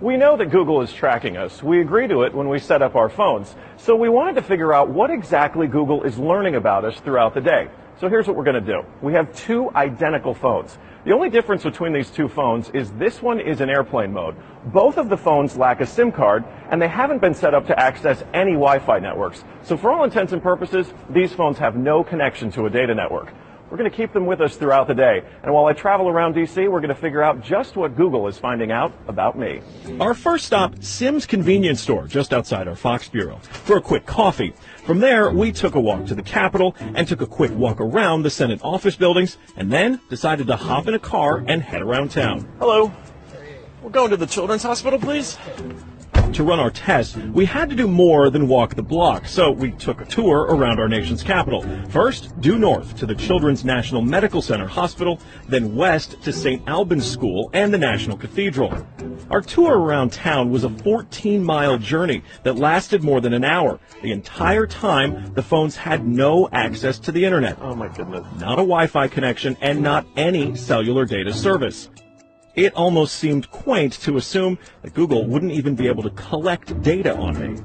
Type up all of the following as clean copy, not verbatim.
We know that Google is tracking us. We agree to it when we set up our phones. So we wanted to figure out what exactly Google is learning about us throughout the day. So here's what we're going to do. We have two identical phones. The only difference between these two phones is this one is in airplane mode. Both of the phones lack a SIM card, and they haven't been set up to access any Wi-Fi networks. So for all intents and purposes, these phones have no connection to a data network. We're going to keep them with us throughout the day. And while I travel around D.C., we're going to figure out just what Google is finding out about me. Our first stop, Sim's convenience store, just outside our Fox bureau, for a quick coffee. From there, we took a walk to the Capitol and took a quick walk around the Senate office buildings, and then decided to hop in a car and head around town. Hello. We're going to the Children's Hospital, please. To run our test, we had to do more than walk the block, so we took a tour around our nation's capital. First, due north to the Children's National Medical Center Hospital, then west to St. Albans School and the National Cathedral. Our tour around town was a 14-mile journey that lasted more than an hour. The entire time, the phones had no access to the internet. Oh my goodness. Not a Wi-Fi connection and not any cellular data service. It almost seemed quaint to assume that Google wouldn't even be able to collect data on me.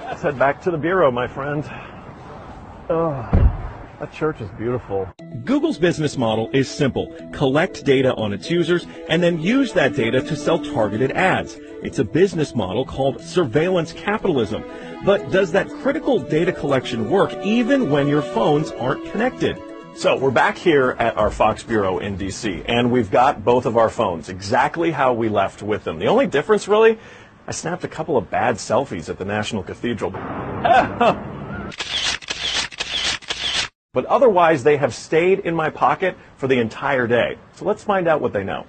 Let's head back to the bureau, my friend. Oh, that church is beautiful. Google's business model is simple. Collect data on its users and then use that data to sell targeted ads. It's a business model called surveillance capitalism. But does that critical data collection work even when your phones aren't connected? So we're back here at our Fox bureau in D.C., and we've got both of our phones exactly how we left with them. The only difference, really, I snapped a couple of bad selfies at the National Cathedral. But otherwise, they have stayed in my pocket for the entire day. So let's find out what they know.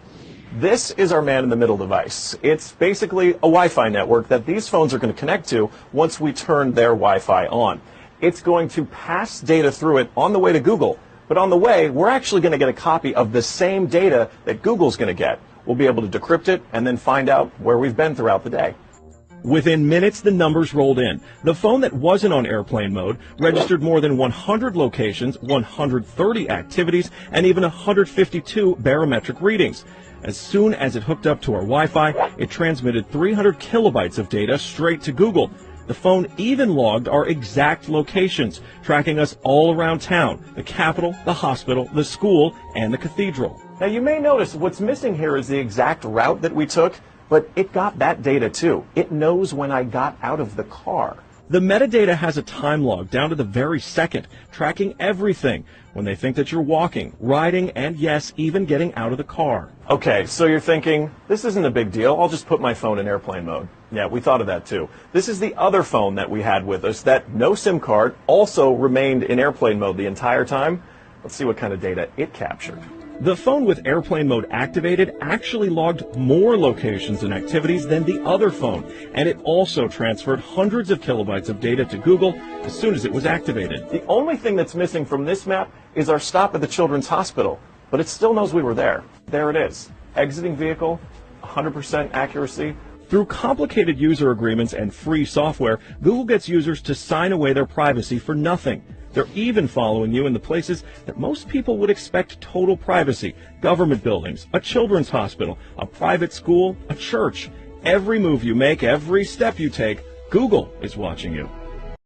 This is our man-in-the-middle device. It's basically a Wi-Fi network that these phones are going to connect to once we turn their Wi-Fi on. It's going to pass data through it on the way to Google. But on the way, we're actually going to get a copy of the same data that Google's going to get. We'll be able to decrypt it and then find out where we've been throughout the day. Within minutes, the numbers rolled in. The phone that wasn't on airplane mode registered more than 100 locations, 130 activities, and even 152 barometric readings. As soon as it hooked up to our Wi-Fi, it transmitted 300 kilobytes of data straight to Google. The phone even logged our exact locations, tracking us all around town, the Capitol, the hospital, the school, and the cathedral. Now you may notice what's missing here is the exact route that we took, but it got that data too. It knows when I got out of the car. The metadata has a time log down to the very second, tracking everything when they think that you're walking, riding, and yes, even getting out of the car. Okay, so you're thinking, this isn't a big deal. I'll just put my phone in airplane mode. Yeah, we thought of that too. This is the other phone that we had with us that no SIM card also remained in airplane mode the entire time. Let's see what kind of data it captured. The phone with airplane mode activated actually logged more locations and activities than the other phone, and it also transferred hundreds of kilobytes of data to Google as soon as it was activated. The only thing that's missing from this map is our stop at the Children's Hospital, but it still knows we were there. There it is. Exiting vehicle, 100% accuracy. Through complicated user agreements and free software, Google gets users to sign away their privacy for nothing. They're even following you in the places that most people would expect total privacy: government buildings, a children's hospital, a private school, a church. Every move you make, every step you take, Google is watching you.